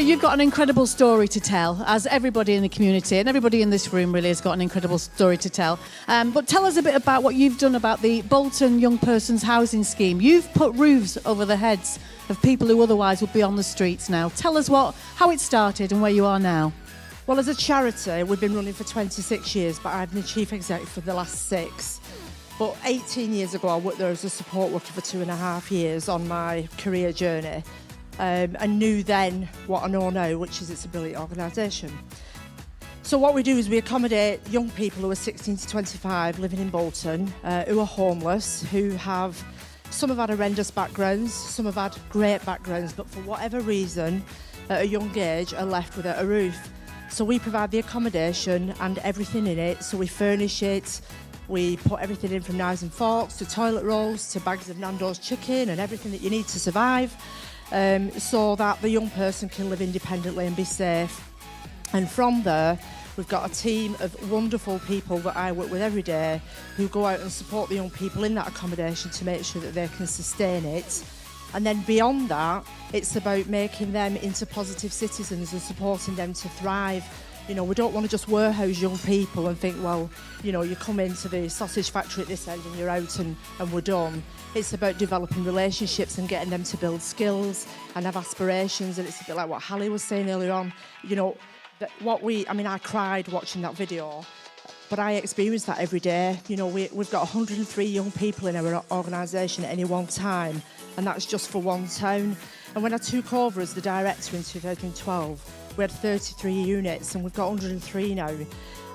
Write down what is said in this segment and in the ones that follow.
you've got an incredible story to tell, as everybody in the community and everybody in this room really has got an incredible story to tell. But tell us a bit about what you've done about the Bolton Young Persons Housing Scheme. You've put roofs over the heads of people who otherwise would be on the streets now. Tell us how it started and where you are now. Well, as a charity, we've been running for 26 years, but I've been the chief executive for the last 6. But 18 years ago, I worked there as a support worker for 2.5 years on my career journey. And knew then what I know now, which is it's a brilliant organisation. So what we do is we accommodate young people who are 16 to 25 living in Bolton, who are homeless, some have had horrendous backgrounds, some have had great backgrounds, but for whatever reason, at a young age, are left without a roof. So we provide the accommodation and everything in it, so we furnish it, we put everything in from knives and forks to toilet rolls to bags of Nando's chicken and everything that you need to survive. So that the young person can live independently and be safe. And from there, we've got a team of wonderful people that I work with every day who go out and support the young people in that accommodation to make sure that they can sustain it. And then beyond that, it's about making them into positive citizens and supporting them to thrive. You know, we don't want to just warehouse young people and think, well, you know, you come into the sausage factory at this end and you're out and we're done. It's about developing relationships and getting them to build skills and have aspirations. And it's a bit like what Hallie was saying earlier on. You know, I cried watching that video, but I experience that every day. You know, we've got 103 young people in our organisation at any one time, and that's just for one town. And when I took over as the director in 2012, we had 33 units, and we've got 103 now.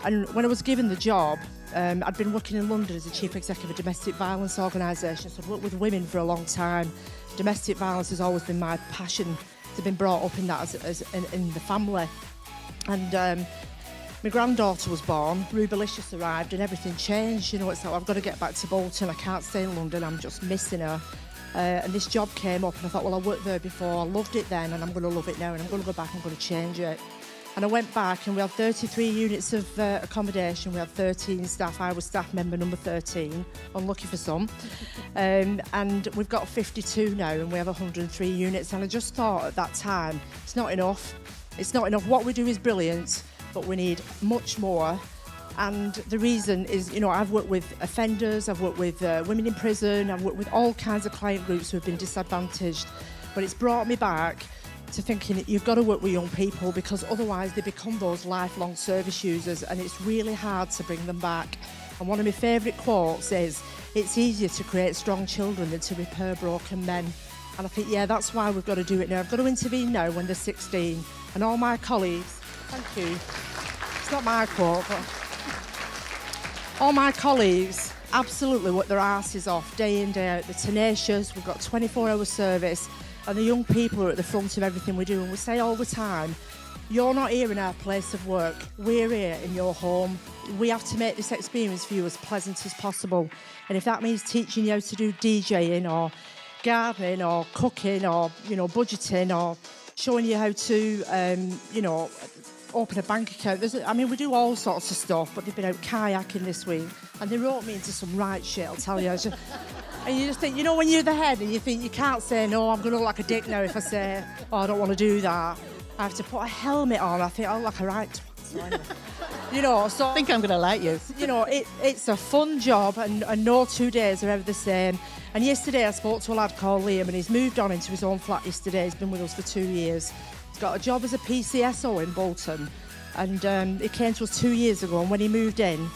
And when I was given the job, I'd been working in London as a chief executive of a domestic violence organisation, so I've worked with women for a long time. Domestic violence has always been my passion. I've been brought up in that as in the family. And my granddaughter was born, Rubalicious arrived, and everything changed. You know, it's like, I've got to get back to Bolton, I can't stay in London, I'm just missing her. And this job came up and I thought, well, I worked there before, I loved it then and I'm going to love it now, and I'm going to go back, I'm going to change it. And I went back and we had 33 units of accommodation, we had 13 staff, I was staff member number 13, unlucky for some. And we've got 52 now and we have 103 units, and I just thought at that time, it's not enough. It's not enough. What we do is brilliant, but we need much more. And the reason is, you know, I've worked with offenders, I've worked with women in prison, I've worked with all kinds of client groups who have been disadvantaged. But it's brought me back to thinking that you've got to work with young people, because otherwise they become those lifelong service users and it's really hard to bring them back. And one of my favourite quotes is, it's easier to create strong children than to repair broken men. And I think, yeah, that's why we've got to do it now. I've got to intervene now when they're 16. And all my colleagues, thank you. It's not my quote, but all my colleagues absolutely work their asses off day in, day out. They're tenacious, we've got 24-hour service, and the young people are at the front of everything we do. And we say all the time, you're not here in our place of work, we're here in your home. We have to make this experience for you as pleasant as possible. And if that means teaching you how to do DJing or gardening or cooking or, you know, budgeting or showing you how to, you know, open a bank account. We do all sorts of stuff, but they've been out kayaking this week and they wrote me into some right shit, I'll tell you. And you just think, you know, when you're the head and you think you can't say no, I'm going to look like a dick now if I say, oh, I don't want to do that. I have to put a helmet on. I think I'll look like a right twat. So anyway. You know, so I think I'm going to like you. You know, it's a fun job and no 2 days are ever the same. And yesterday I spoke to a lad called Liam and he's moved on into his own flat yesterday. He's been with us for 2 years. He's got a job as a PCSO in Bolton. And he came to us 2 years ago, and when he moved in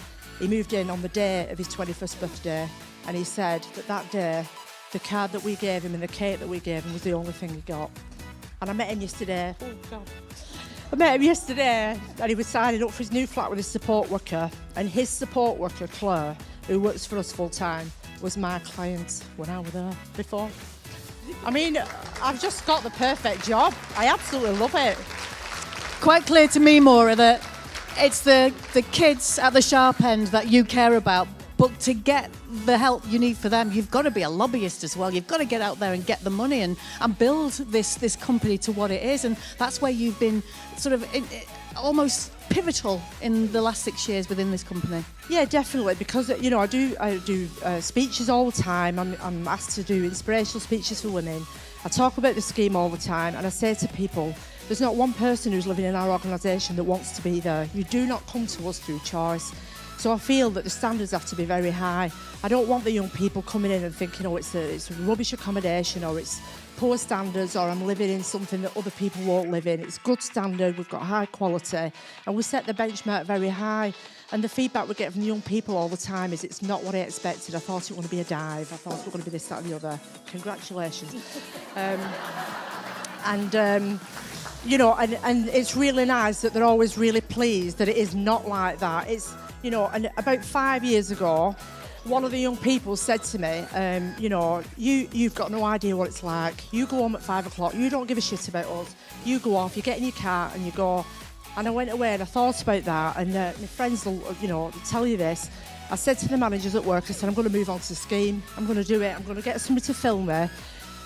on the day of his 21st birthday, and he said that day, the card that we gave him and the cake that we gave him was the only thing he got. And I met him yesterday. Oh, God. I met him yesterday, and he was signing up for his new flat with his support worker, and his support worker, Claire, who works for us full-time, was my client when I was there before. I mean, I've just got the perfect job. I absolutely love it. Quite clear to me, Maura, that it's the kids at the sharp end that you care about, but to get the help you need for them, you've got to be a lobbyist as well. You've got to get out there and get the money and build this company to what it is, and that's where you've been sort of almost pivotal in the last 6 years within this company. Yeah, definitely, because, you know, I do speeches all the time. I'm asked to do inspirational speeches for women. I talk about the scheme all the time, and I say to people, There's not one person who's living in our organisation that wants to be there. You do not come to us through choice. So I feel that the standards have to be very high. I don't want the young people coming in and thinking, oh, it's rubbish accommodation, or it's poor standards, or I'm living in something that other people won't live in. It's good standard, we've got high quality, and we set the benchmark very high. And the feedback we get from the young people all the time is it's not what I expected. I thought it was going to be a dive. I thought it was going to be this, that and the other. Congratulations. You know, and it's really nice that they're always really pleased that it is not like that. It's, you know, and about 5 years ago, one of the young people said to me, you know, you've got no idea what it's like. You go home at 5 o'clock, you don't give a shit about us. You go off, you get in your car and you go. And I went away and I thought about that, and my friends will, you know, tell you this. I said to the managers at work, I said, I'm going to move on to the scheme. I'm going to do it. I'm going to get somebody to film me,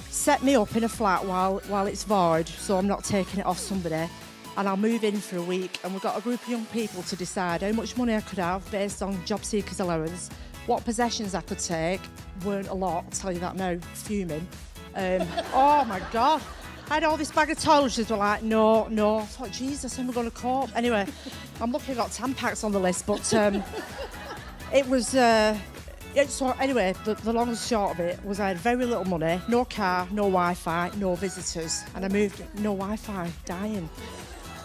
set me up in a flat while it's void, so I'm not taking it off somebody. And I'll move in for a week, and we've got a group of young people to decide how much money I could have based on job seekers allowance, what possessions I could take. Weren't a lot, I'll tell you that now, fuming. Oh my God. I had all this bag of toiletries, were like, no. I thought, Jesus, how am I going to cope? Anyway, I'm lucky I got Tampax on the list, but it was... So anyway, the long and short of it was I had very little money, no car, no Wi-Fi, no visitors, and I moved, no Wi-Fi, dying.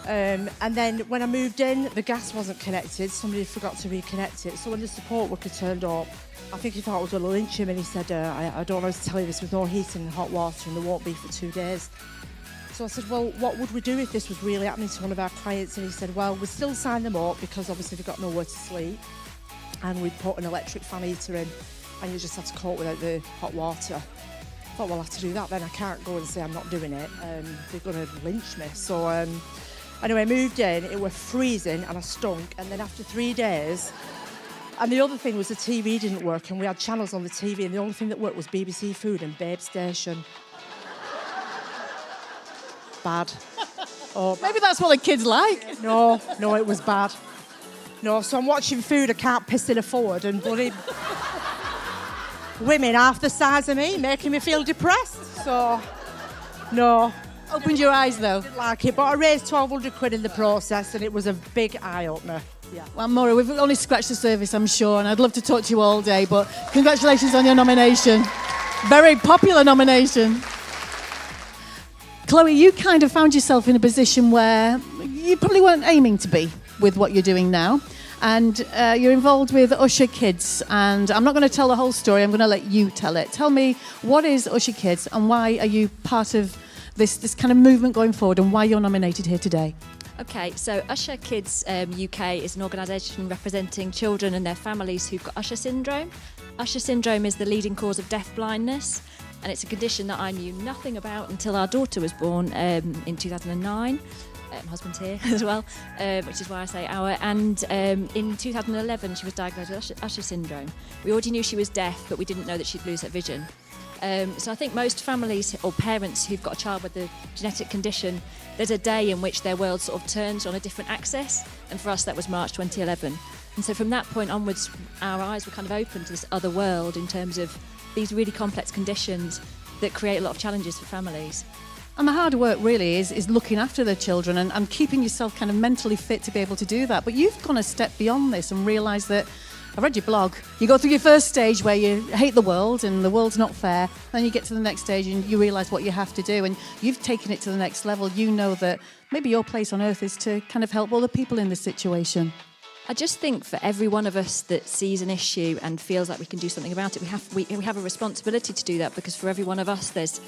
And then when I moved in, the gas wasn't connected, somebody forgot to reconnect it, so when the support worker turned up, I think he thought I was going to lynch him, and he said, I don't know how to tell you this, with no heating and hot water, and there won't be for 2 days. So I said, well, what would we do if this was really happening to one of our clients? And he said, well, we'd still sign them up because obviously they've got nowhere to sleep. And we'd put an electric fan heater in, and you just have to cope without the hot water. I thought, well, I'll have to do that then. I can't go and say I'm not doing it. They're going to lynch me. So anyway, I moved in. It was freezing and I stunk. And then after 3 days, and the other thing was the TV didn't work, and we had channels on the TV, and the only thing that worked was BBC Food and Babe Station. Bad. Oh, Maybe that's what the kids like. No, it was bad. No, so I'm watching food, I can't piss in a forward, and bloody women half the size of me making me feel depressed. So, no. Opened your eyes, though. Didn't like it, but I raised 1,200 quid in the process, and it was a big eye-opener. Yeah. Well, Maura, we've only scratched the surface, I'm sure, and I'd love to talk to you all day, but congratulations on your nomination. Very popular nomination. Chloe, you kind of found yourself in a position where you probably weren't aiming to be with what you're doing now. And you're involved with Usher Kids. And I'm not going to tell the whole story. I'm going to let you tell it. Tell me, what is Usher Kids and why are you part of this kind of movement going forward, and why you're nominated here today? Okay, so Usher Kids UK is an organisation representing children and their families who've got Usher syndrome. Usher syndrome is the leading cause of deaf blindness, and it's a condition that I knew nothing about until our daughter was born in 2009. My husband's here as well, which is why I say our. And in 2011, she was diagnosed with Usher syndrome. We already knew she was deaf, but we didn't know that she'd lose her vision. So I think most families or parents who've got a child with a genetic condition, there's a day in which their world sort of turns on a different axis. And for us, that was March 2011. And so from that point onwards, our eyes were kind of open to this other world in terms of these really complex conditions that create a lot of challenges for families. And the hard work really is looking after the children and keeping yourself kind of mentally fit to be able to do that. But you've gone a step beyond this and realised that, I read your blog, you go through your first stage where you hate the world and the world's not fair, then you get to the next stage and you realise what you have to do, and you've taken it to the next level. You know that maybe your place on earth is to kind of help other people in this situation. I just think for every one of us that sees an issue and feels like we can do something about it, we have a responsibility to do that, because for every one of us there's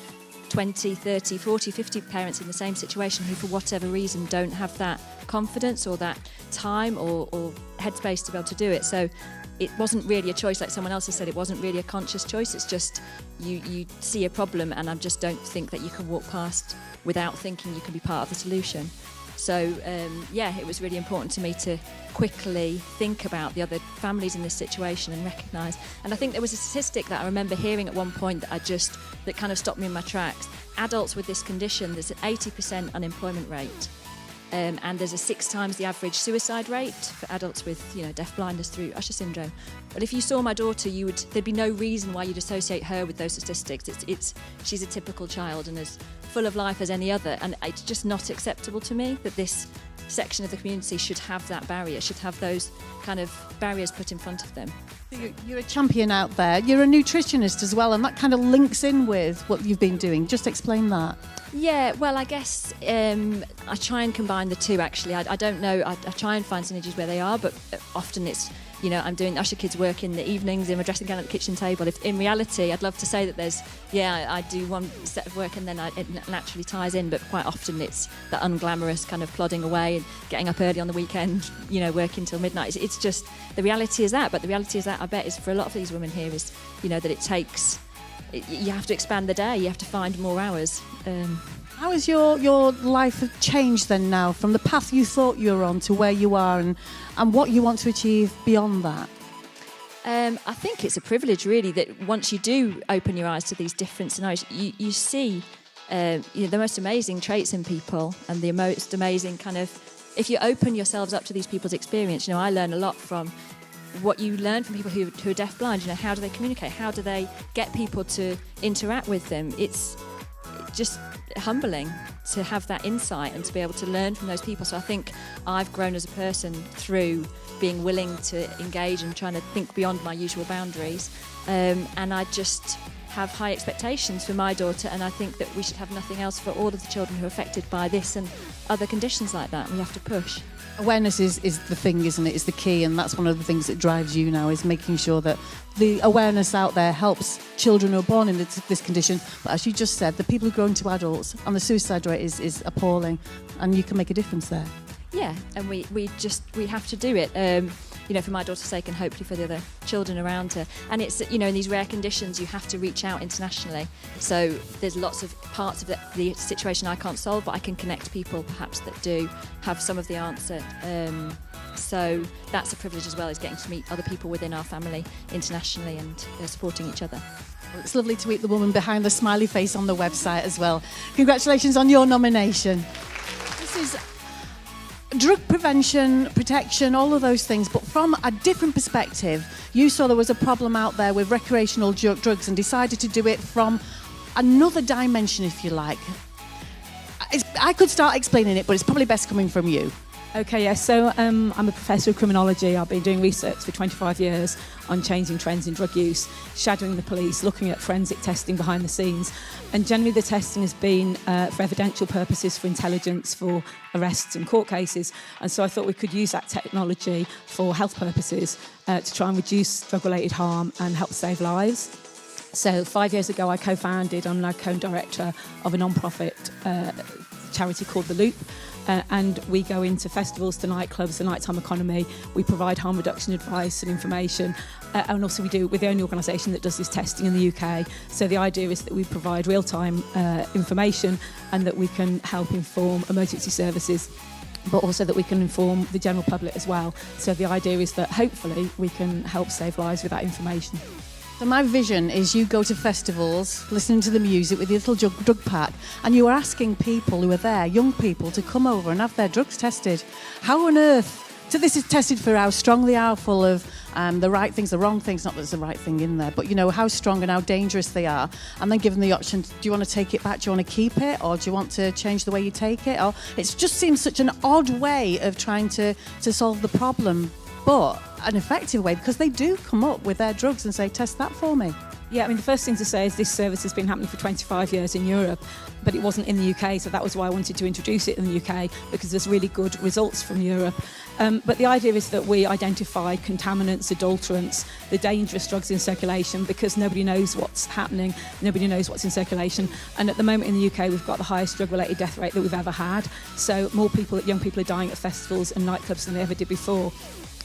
20, 30, 40, 50 parents in the same situation who for whatever reason don't have that confidence or that time or headspace to be able to do it. So it wasn't really a choice, like someone else has said, it wasn't really a conscious choice. It's just you see a problem, and I just don't think that you can walk past without thinking you can be part of the solution. So, it was really important to me to quickly think about the other families in this situation and recognise. And I think there was a statistic that I remember hearing at one point that kind of stopped me in my tracks. Adults with this condition, there's an 80% unemployment rate. and there's a 6 times the average suicide rate for adults with, deaf blindness through Usher syndrome. But if you saw my daughter, there'd be no reason why you'd associate her with those statistics. She's a typical child and as full of life as any other, and it's just not acceptable to me that this section of the community should have that barrier, should have those kind of barriers put in front of them. You're a champion out there. You're a nutritionist as well, and that kind of links in with what you've been doing. Just explain that. Yeah, well, I guess I try and combine the two, actually. I don't know, I try and find synergies where they are, but often it's, I'm doing Usher Kids work in the evenings in my dressing gown at the kitchen table. If in reality, I'd love to say that I do one set of work and then it naturally ties in, but quite often it's that unglamorous kind of plodding away and getting up early on the weekend, working till midnight. It's just, the reality is that, but the reality is that, I bet, is for a lot of these women here is, that it takes... You have to expand the day. You have to find more hours. How has your life changed then now from the path you thought you were on to where you are and what you want to achieve beyond that? I think it's a privilege, really, that once you do open your eyes to these different scenarios, you see the most amazing traits in people and the most amazing kind of... If you open yourselves up to these people's experience, I learn a lot from what you learn from people who are deaf-blind. How do they communicate? How do they get people to interact with them? It's just humbling to have that insight and to be able to learn from those people. So I think I've grown as a person through being willing to engage and trying to think beyond my usual boundaries. And I just have high expectations for my daughter, and I think that we should have nothing else for all of the children who are affected by this and other conditions like that. We have to push. Awareness is the thing, isn't it? Is the key, and that's one of the things that drives you now, is making sure that the awareness out there helps children who are born in this condition. But as you just said, the people who grow into adults, and the suicide rate is appalling, and you can make a difference there. Yeah, and we have to do it. For my daughter's sake and hopefully for the other children around her. And it's, in these rare conditions, you have to reach out internationally. So there's lots of parts of the situation I can't solve, but I can connect people perhaps that do have some of the answer. So that's a privilege as well, is getting to meet other people within our family internationally and supporting each other. Well, it's lovely to meet the woman behind the smiley face on the website as well. Congratulations on your nomination. This is drug prevention, protection, all of those things, but from a different perspective. You saw there was a problem out there with recreational drugs and decided to do it from another dimension, if you like. I could start explaining it, but it's probably best coming from you. Okay, yes. So I'm a professor of criminology. I've been doing research for 25 years on changing trends in drug use, shadowing the police, looking at forensic testing behind the scenes. And generally the testing has been for evidential purposes, for intelligence, for arrests and court cases. And so I thought we could use that technology for health purposes to try and reduce drug-related harm and help save lives. So 5 years ago, I co-founded, I'm now co-director of a non-profit charity called The Loop. And we go into festivals, to nightclubs, the nighttime economy. We provide harm reduction advice and information. And also we're the only organisation that does this testing in the UK. So the idea is that we provide real-time information and that we can help inform emergency services, but also that we can inform the general public as well. So the idea is that hopefully we can help save lives with that information. So my vision is you go to festivals, listening to the music with your little drug pack, and you are asking people who are there, young people, to come over and have their drugs tested. How on earth? So this is tested for how strong they are, full of the right things, the wrong things, not that there's the right thing in there, but how strong and how dangerous they are. And then given the option, do you want to take it back? Do you want to keep it? Or do you want to change the way you take it? Or it just seems such an odd way of trying to solve the problem, but an effective way, because they do come up with their drugs and say, test that for me. Yeah, I mean, the first thing to say is this service has been happening for 25 years in Europe, but it wasn't in the UK, so that was why I wanted to introduce it in the UK, because there's really good results from Europe. But the idea is that we identify contaminants, adulterants, the dangerous drugs in circulation, because nobody knows what's happening, nobody knows what's in circulation. And at the moment in the UK, we've got the highest drug-related death rate that we've ever had. So more young people are dying at festivals and nightclubs than they ever did before.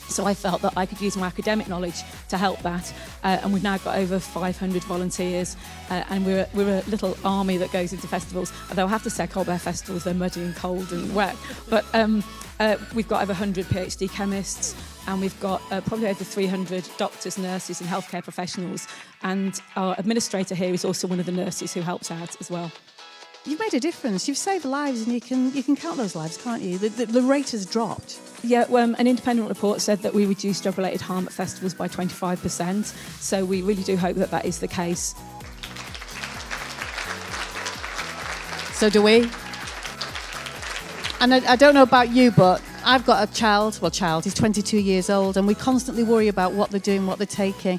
So I felt that I could use my academic knowledge to help that, and we've now got over 500 volunteers, and we're a little army that goes into festivals. Although I have to say, Colbert festivals, they're muddy and cold and wet, but we've got over 100 PhD chemists, and we've got probably over 300 doctors, nurses and healthcare professionals, and our administrator here is also one of the nurses who helps out as well. You've made a difference. You've saved lives, and you can count those lives, can't you? The rate has dropped. Yeah, well, an independent report said that we reduced drug-related harm at festivals by 25%. So we really do hope that that is the case. So do we. And I don't know about you, but I've got a child. He's 22 years old, and we constantly worry about what they're doing, what they're taking.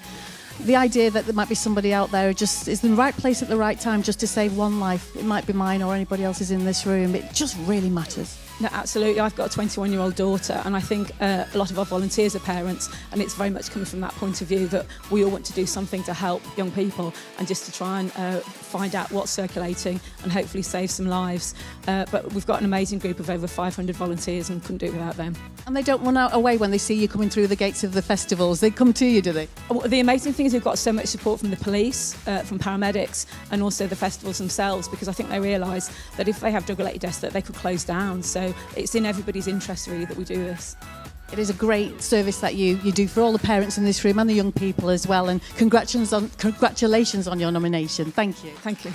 The idea that there might be somebody out there who just is in the right place at the right time just to save one life, it might be mine or anybody else's in this room, it just really matters. No, absolutely. I've got a 21-year-old daughter, and I think a lot of our volunteers are parents, and it's very much coming from that point of view that we all want to do something to help young people and just to try and find out what's circulating and hopefully save some lives. But we've got an amazing group of over 500 volunteers and couldn't do it without them. And they don't run out away when they see you coming through the gates of the festivals. They come to you, do they? Well, the amazing thing is we've got so much support from the police, from paramedics, and also the festivals themselves, because I think they realise that if they have drug-related deaths that they could close down. So it's in everybody's interest really that we do this. It is a great service that you do for all the parents in this room and the young people as well. And congratulations on your nomination. Thank you. Thank you.